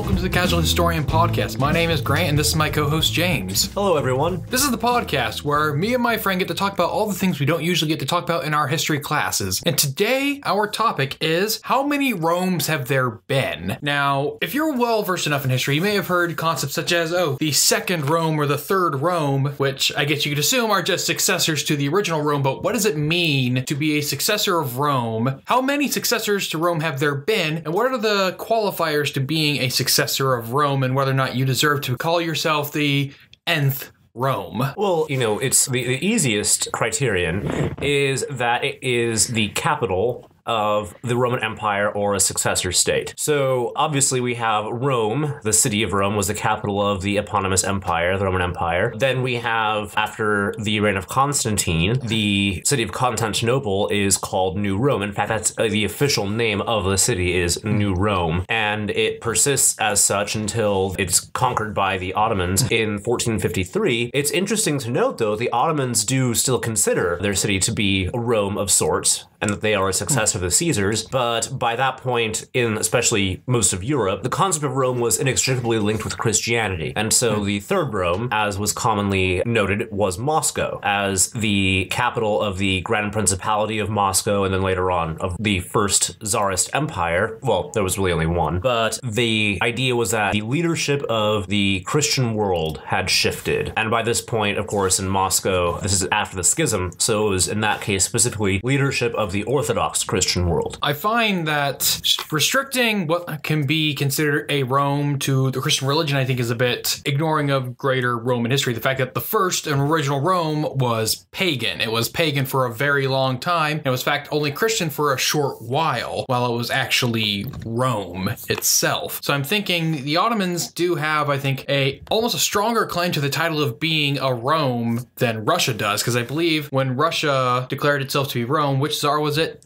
welcome to the Casual Historian Podcast. My name is Grant, and this is my co-host, James. Hello, everyone. This is the podcast where me and my friend get to talk about all the things we don't usually get to talk about in our history classes. And today, our topic is, how many Romes have there been? Now, if you're well-versed enough in history, you may have heard concepts such as, the second Rome or the third Rome, which I guess you could assume are just successors to the original Rome, but what does it mean to be a successor of Rome? How many successors to Rome have there been? And what are the qualifiers to being a successor of Rome, and whether or not you deserve to call yourself the nth Rome? Well, it's the easiest criterion is that it is the capital of the Roman Empire or a successor state. So obviously we have Rome. The city of Rome was the capital of the eponymous empire, the Roman Empire. Then we have, after the reign of Constantine, the city of Constantinople is called New Rome. In fact, that's the official name of the city is New Rome. And it persists as such until it's conquered by the Ottomans in 1453. It's interesting to note, though, the Ottomans do still consider their city to be a Rome of sorts, and that they are a successor of the Caesars, but by that point, in especially most of Europe, the concept of Rome was inextricably linked with Christianity. And so the third Rome, as was commonly noted, was Moscow, as the capital of the Grand Principality of Moscow, and then later on of the first Tsarist Empire. Well, there was really only one, but the idea was that the leadership of the Christian world had shifted. And by this point, of course, in Moscow, this is after the schism, so it was in that case specifically leadership of the Orthodox Christian world. I find that restricting what can be considered a Rome to the Christian religion, I think, is a bit ignoring of greater Roman history. The fact that the first and original Rome was pagan. It was pagan for a very long time. It was, in fact, only Christian for a short while it was actually Rome itself. So I'm thinking the Ottomans do have, I think, almost a stronger claim to the title of being a Rome than Russia does, because I believe when Russia declared itself to be Rome, which Tsar was it?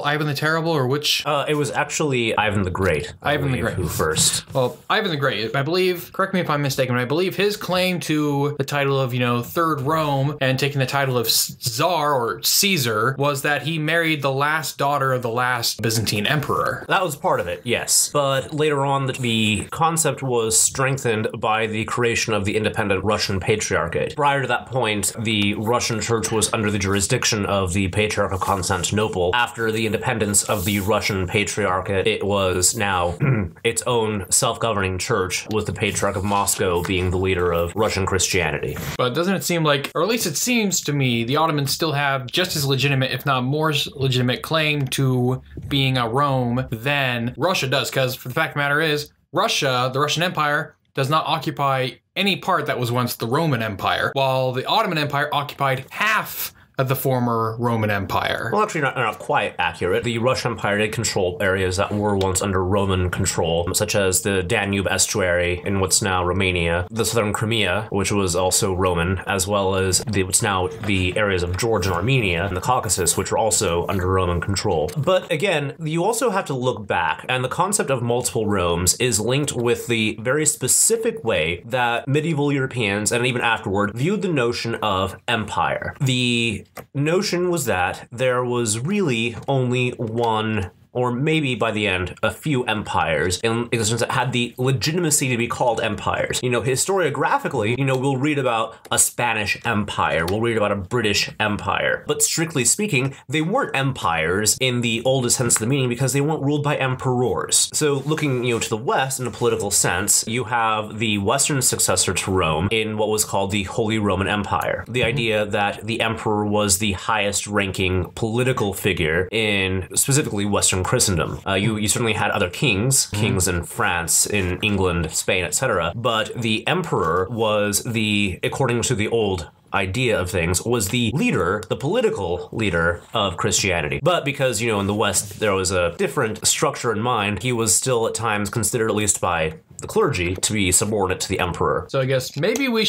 Ivan the Terrible, or which? It was actually Ivan the Great. Ivan the Great. Who first? Well, Ivan the Great, I believe, correct me if I'm mistaken, but I believe his claim to the title of, Third Rome and taking the title of Tsar or Caesar was that he married the last daughter of the last Byzantine emperor. That was part of it, yes. But later on, the concept was strengthened by the creation of the independent Russian Patriarchate. Prior to that point, the Russian Church was under the jurisdiction of the Patriarch of Constantinople. After the independence of the Russian Patriarchate, it was now its own self-governing church, with the Patriarch of Moscow being the leader of Russian Christianity. But doesn't it seem like, or at least it seems to me, the Ottomans still have just as legitimate, if not more legitimate, claim to being a Rome than Russia does? Because the fact of the matter is, Russia, the Russian Empire, does not occupy any part that was once the Roman Empire, while the Ottoman Empire occupied half of the former Roman Empire. Well, actually not quite accurate. The Russian Empire did control areas that were once under Roman control, such as the Danube estuary in what's now Romania, the southern Crimea, which was also Roman, as well as what's now the areas of Georgia and Armenia and the Caucasus, which were also under Roman control. But again, you also have to look back, and the concept of multiple Romes is linked with the very specific way that medieval Europeans, and even afterward, viewed the notion of empire. The notion was that there was really only one, or maybe by the end, a few empires in existence that had the legitimacy to be called empires. Historiographically, we'll read about a Spanish empire, we'll read about a British empire, but strictly speaking, they weren't empires in the oldest sense of the meaning because they weren't ruled by emperors. So looking, to the West in a political sense, you have the Western successor to Rome in what was called the Holy Roman Empire. The idea that the emperor was the highest ranking political figure in specifically Western Christendom. You certainly had other kings in France, in England, Spain, etc. But the emperor was according to the old idea of things, was the leader, the political leader of Christianity. But because, in the West, there was a different structure in mind, he was still at times considered, at least by the clergy, to be subordinate to the emperor. So I guess maybe we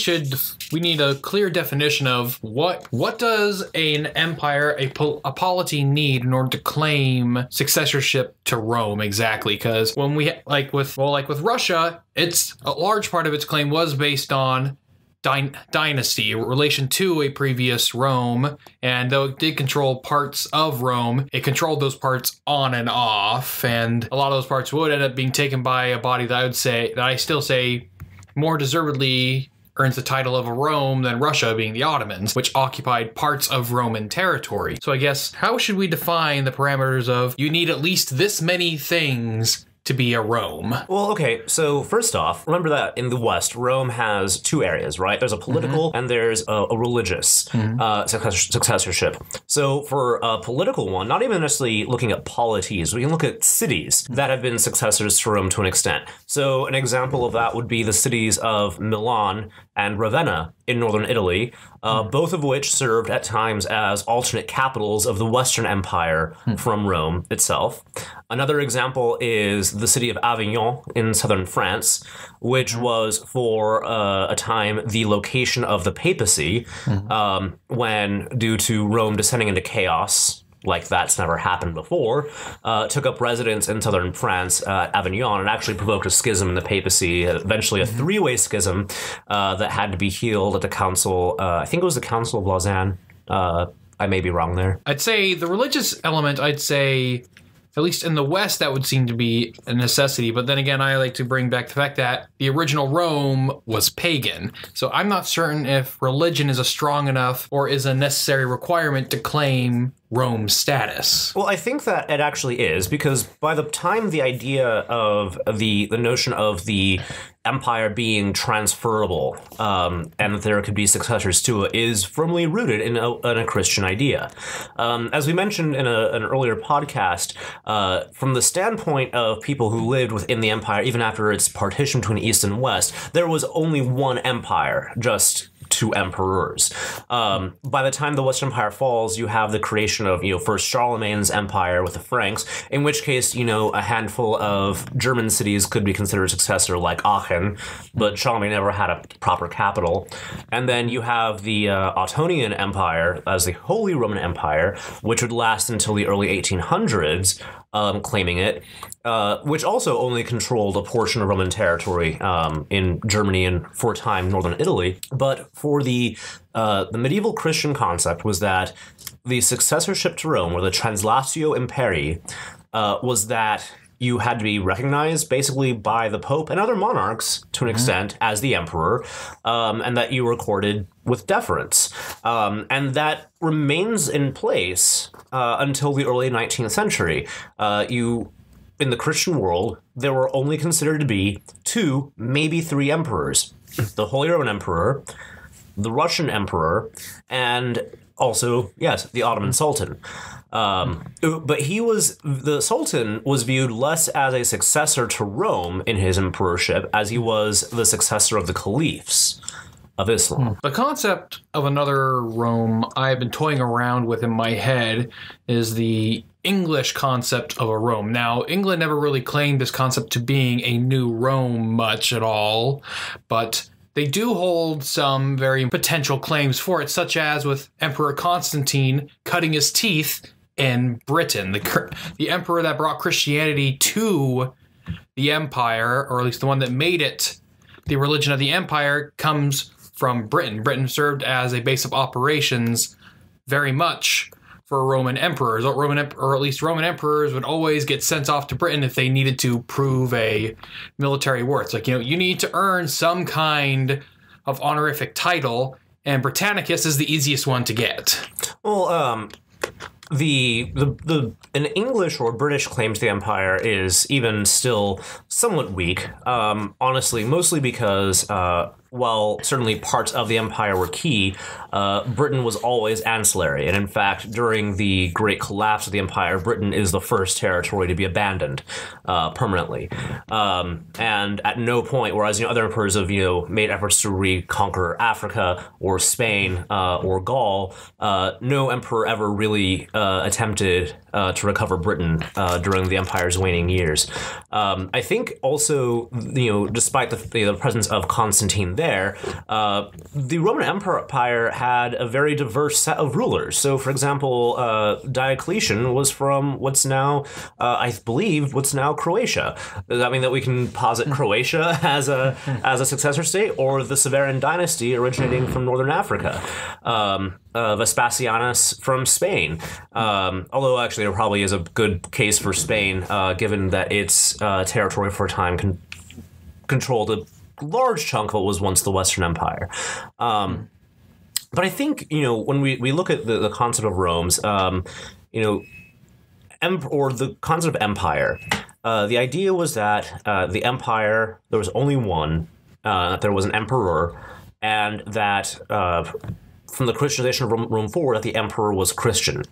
need a clear definition of what does an empire, a polity need in order to claim successorship to Rome exactly? Because when we, like with Russia, it's a large part of its claim was based on dynasty, relation to a previous Rome. And though it did control parts of Rome, it controlled those parts on and off. And a lot of those parts would end up being taken by a body that I still say more deservedly earns the title of a Rome than Russia, being the Ottomans, which occupied parts of Roman territory. So I guess, how should we define the parameters of you need at least this many things to be a Rome? Well, okay, so first off, remember that in the West, Rome has two areas, right? There's a political and there's a religious successorship. So for a political one, not even necessarily looking at polities, we can look at cities that have been successors to Rome to an extent. So an example of that would be the cities of Milan and Ravenna in northern Italy, both of which served at times as alternate capitals of the Western Empire from Rome itself. Another example is the city of Avignon in southern France, which was for a time the location of the papacy when, due to Rome descending into chaos, like that's never happened before, took up residence in southern France at Avignon and actually provoked a schism in the papacy, eventually a three-way schism that had to be healed at the council. I think it was the Council of Lausanne. I may be wrong there. I'd say the religious element, at least in the West, that would seem to be a necessity. But then again, I like to bring back the fact that the original Rome was pagan. So I'm not certain if religion is a strong enough or is a necessary requirement to claim Rome status. Well, I think that it actually is, because by the time the idea of the notion of the empire being transferable and that there could be successors to it is firmly rooted in a Christian idea. As we mentioned in an earlier podcast, from the standpoint of people who lived within the empire, even after its partition between East and West, there was only one empire, just two emperors. By the time the Western Empire falls, you have the creation of, first Charlemagne's empire with the Franks, in which case, a handful of German cities could be considered a successor, like Aachen, but Charlemagne never had a proper capital. And then you have the Ottonian Empire as the Holy Roman Empire, which would last until the early 1800s, claiming it, which also only controlled a portion of Roman territory in Germany and, for a time, northern Italy. But for the medieval Christian concept was that the successorship to Rome, or the translatio imperii, was that you had to be recognized basically by the Pope and other monarchs to an extent as the emperor, and that you were accorded with deference. And that remains in place until the early 19th century. In the Christian world, there were only considered to be two, maybe three emperors. The Holy Roman Emperor, the Russian Emperor, and also, yes, the Ottoman Sultan. But the Sultan was viewed less as a successor to Rome in his emperorship as he was the successor of the caliphs of Islam. The concept of another Rome I've been toying around with in my head is the English concept of a Rome. Now, England never really claimed this concept to being a new Rome much at all, but they do hold some very potential claims for it, such as with Emperor Constantine cutting his teeth in Britain. The emperor that brought Christianity to the empire, or at least the one that made it the religion of the empire, comes from Britain. Britain served as a base of operations very much for Roman emperors, or at least Roman emperors would always get sent off to Britain if they needed to prove a military worth. Like, you need to earn some kind of honorific title, and Britannicus is the easiest one to get. Well, an English or British claim to the empire is even still somewhat weak, honestly, mostly because while certainly parts of the empire were key, Britain was always ancillary. And in fact, during the great collapse of the empire, Britain is the first territory to be abandoned permanently. And at no point, whereas other emperors have made efforts to reconquer Africa or Spain or Gaul, no emperor ever really attempted to recover Britain during the empire's waning years. I think also, despite the presence of Constantine there, the Roman Empire had a very diverse set of rulers. So, for example, Diocletian was from what's now, I believe, what's now Croatia. Does that mean that we can posit Croatia as a successor state, or the Severan dynasty originating from northern Africa? Vespasianus from Spain. Although actually there probably is a good case for Spain, given that its territory for a time controlled a large chunk of what was once the Western Empire. But I think, when we look at the concept of Rome's, or the concept of empire, the idea was that the empire, there was only one, that there was an emperor, and that from the Christianization of Rome forward, that the emperor was Christian.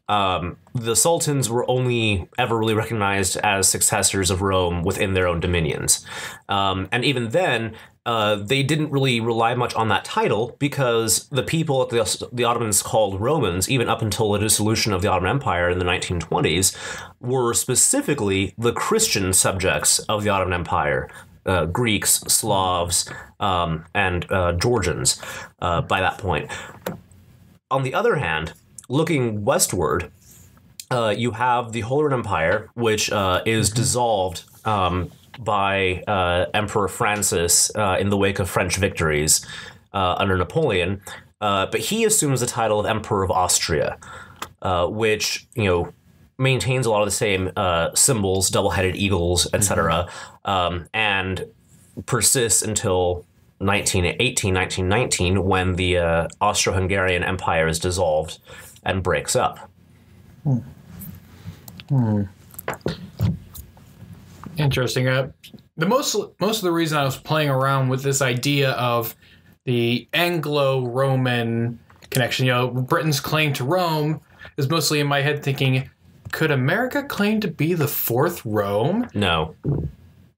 The sultans were only ever really recognized as successors of Rome within their own dominions. And even then, they didn't really rely much on that title, because the people that the Ottomans called Romans, even up until the dissolution of the Ottoman Empire in the 1920s, were specifically the Christian subjects of the Ottoman Empire. Greeks, Slavs, and Georgians by that point. On the other hand, looking westward, you have the Holy Roman Empire, which is dissolved by Emperor Francis in the wake of French victories under Napoleon. But he assumes the title of Emperor of Austria, which, maintains a lot of the same symbols, double-headed eagles, etc., and persists until 1919, when the Austro-Hungarian Empire is dissolved and breaks up. Interesting. The most of the reason I was playing around with this idea of the Anglo-Roman connection, Britain's claim to Rome, is mostly in my head thinking, could America claim to be the fourth Rome? No.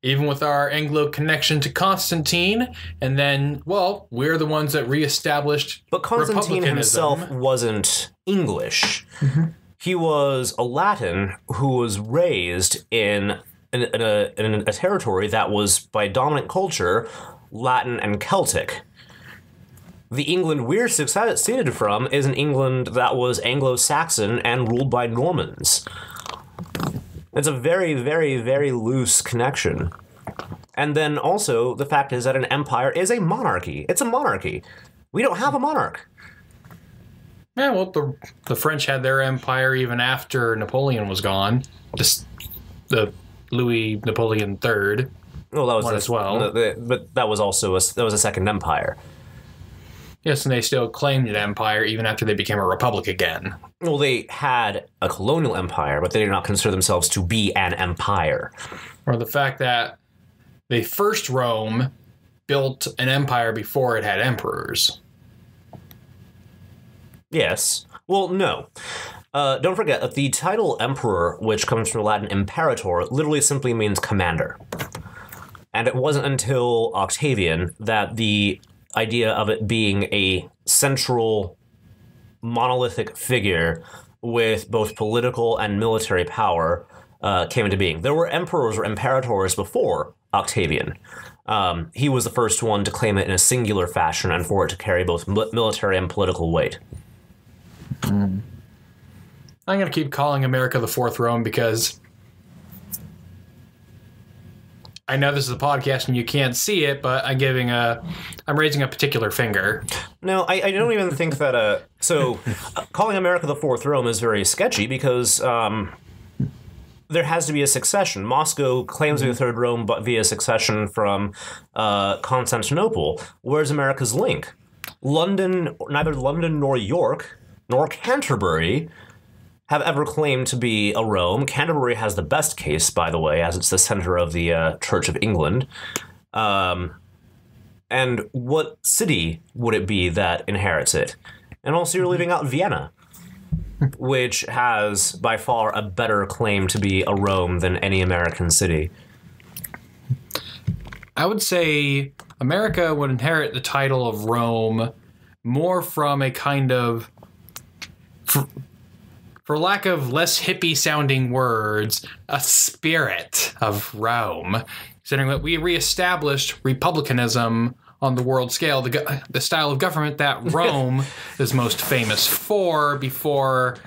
Even with our Anglo connection to Constantine, and then, we're the ones that reestablished But Constantine himself wasn't English. Mm-hmm. He was a Latin who was raised in a territory that was, by dominant culture, Latin and Celtic. The England we're succeeded from is an England that was Anglo-Saxon and ruled by Normans. It's a very, very, very loose connection. And then also, the fact is that an empire is a monarchy. It's a monarchy. We don't have a monarch. Yeah, well, the French had their empire even after Napoleon was gone. Just the Louis Napoleon III. Well, that was as well. But that was also a second empire. Yes, and they still claimed an empire even after they became a republic again. Well, they had a colonial empire, but they did not consider themselves to be an empire. Or the fact that the first Rome built an empire before it had emperors. Yes. Well, no. Don't forget that the title emperor, which comes from the Latin imperator, literally simply means commander. And it wasn't until Octavian that the idea of it being a central monolithic figure with both political and military power came into being. There were emperors or imperators before Octavian. He was the first one to claim it in a singular fashion and for it to carry both military and political weight. I'm going to keep calling America the Fourth Rome because I know this is a podcast and you can't see it, but I'm raising a particular finger. No, I don't even think that. Calling America the Fourth Rome is very sketchy because there has to be a succession. Moscow claims to be the third Rome, but via succession from Constantinople. Where's America's link? Neither London nor York nor Canterbury have ever claimed to be a Rome. Canterbury has the best case, by the way, as it's the center of the Church of England. And what city would it be that inherits it? And also you're leaving out Vienna, which has by far a better claim to be a Rome than any American city. I would say America would inherit the title of Rome more from a kind of, for lack of less hippie-sounding words, a spirit of Rome, considering that we reestablished republicanism on the world scale, the style of government that Rome is most famous for before,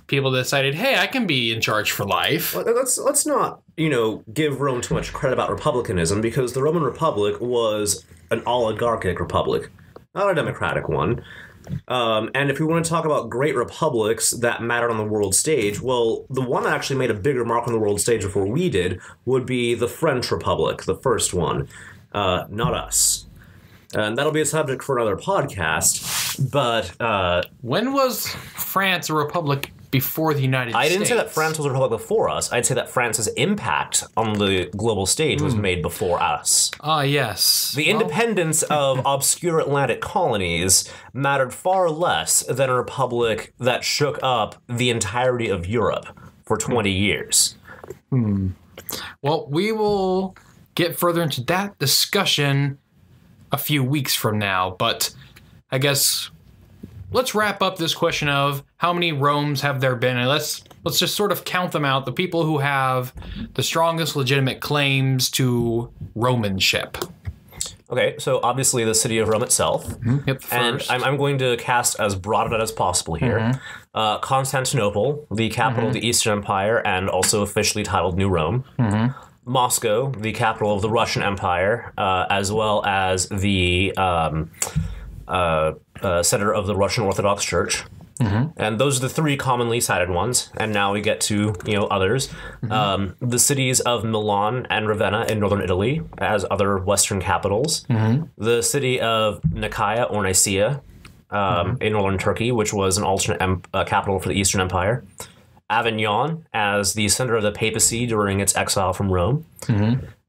people decided, hey, I can be in charge for life. Let's not, give Rome too much credit about republicanism, because the Roman Republic was an oligarchic republic, not a democratic one. And if we want to talk about great republics that mattered on the world stage, well, the one that actually made a bigger mark on the world stage before we did would be the French Republic, the first one, not us. And that'll be a subject for another podcast. But when was France a republic before the United States? I didn't say that France was a republic before us. I'd say that France's impact on the global stage was made before us. Ah, yes. The independence of obscure Atlantic colonies mattered far less than a republic that shook up the entirety of Europe for 20 years. Well, we will get further into that discussion a few weeks from now, but I guess let's wrap up this question of how many Romes have there been, and let's just sort of count them out, the people who have the strongest legitimate claims to Romanship. Okay, so obviously the city of Rome itself, and I'm going to cast as broad a net as possible here. Constantinople, the capital of the Eastern Empire, and also officially titled New Rome. Moscow, the capital of the Russian Empire, as well as the center of the Russian Orthodox Church. And those are the three commonly cited ones. And now we get to, others. The cities of Milan and Ravenna in northern Italy as other Western capitals. The city of Nicaea or Nicaea in northern Turkey, which was an alternate capital for the Eastern Empire. Avignon as the center of the papacy during its exile from Rome.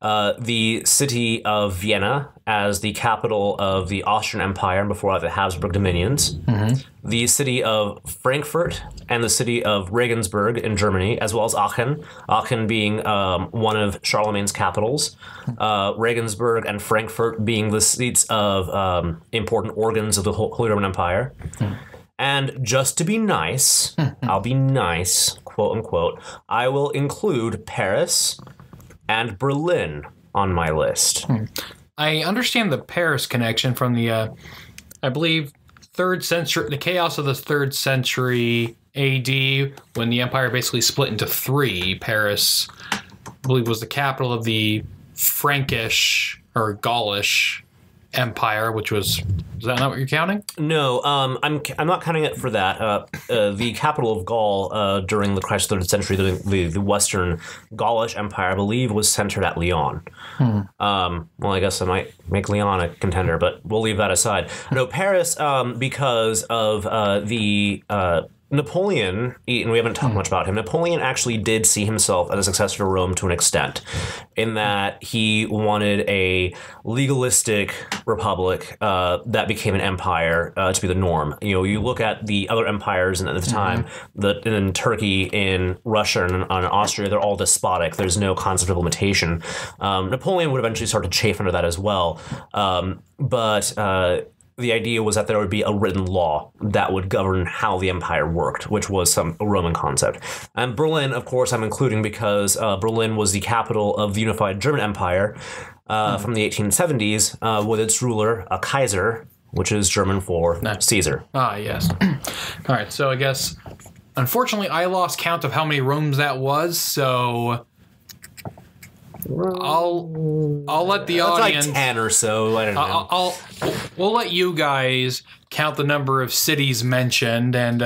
The city of Vienna as the capital of the Austrian Empire and before that the Habsburg dominions. The city of Frankfurt and the city of Regensburg in Germany, as well as Aachen. Aachen being one of Charlemagne's capitals. Regensburg and Frankfurt being the seats of important organs of the Holy Roman Empire. And just to be nice, I'll be nice, quote unquote, I will include Paris and Berlin on my list. I understand the Paris connection from the, I believe, 3rd century, the chaos of the 3rd century AD, when the empire basically split into three. Paris, I believe, was the capital of the Frankish or Gaulish Empire, which was that not what you're counting? No, I'm not counting it for that. The capital of Gaul during the Christ 3rd century, the Western Gaulish Empire, I believe, was centered at Lyon. Well, I guess I might make Lyon a contender, but we'll leave that aside. No, Paris, because of the Napoleon, and we haven't talked much about him, Napoleon actually did see himself as a successor to Rome to an extent, in that he wanted a legalistic republic that became an empire to be the norm. You look at the other empires at the time, in Turkey, in Russia, and Austria, they're all despotic. There's no concept of limitation. Napoleon would eventually start to chafe under that as well. But the idea was that there would be a written law that would govern how the empire worked, which was a Roman concept. And Berlin, of course, I'm including because Berlin was the capital of the unified German Empire from the 1870s with its ruler, a Kaiser, which is German for Caesar. Ah, yes. All right, so I guess, unfortunately, I lost count of how many Romes that was, so I'll let the audience. Like 10 or so. I don't know. We'll let you guys count the number of cities mentioned and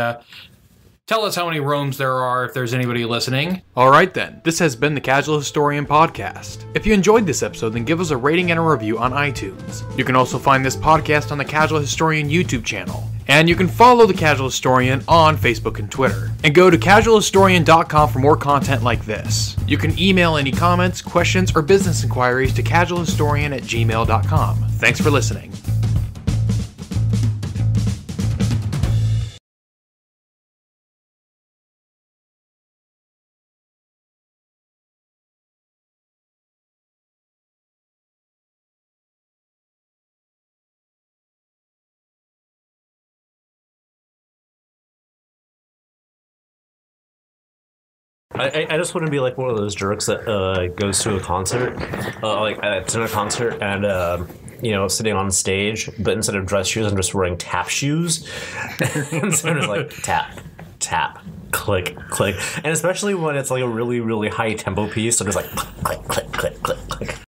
tell us how many Romes there are if there's anybody listening. All right then, this has been the Casual Historian Podcast. If you enjoyed this episode, then give us a rating and a review on iTunes. You can also find this podcast on the Casual Historian YouTube channel. And you can follow the Casual Historian on Facebook and Twitter. And go to casualhistorian.com for more content like this. You can email any comments, questions, or business inquiries to casualhistorian@gmail.com. Thanks for listening. I just wouldn't be one of those jerks that goes to a concert, it's in a concert, and sitting on stage, but instead of dress shoes, I'm just wearing tap shoes. And so I'm just like tap, tap, click, click. And especially when it's like a really, really high tempo piece, so just like click, click, click, click, click.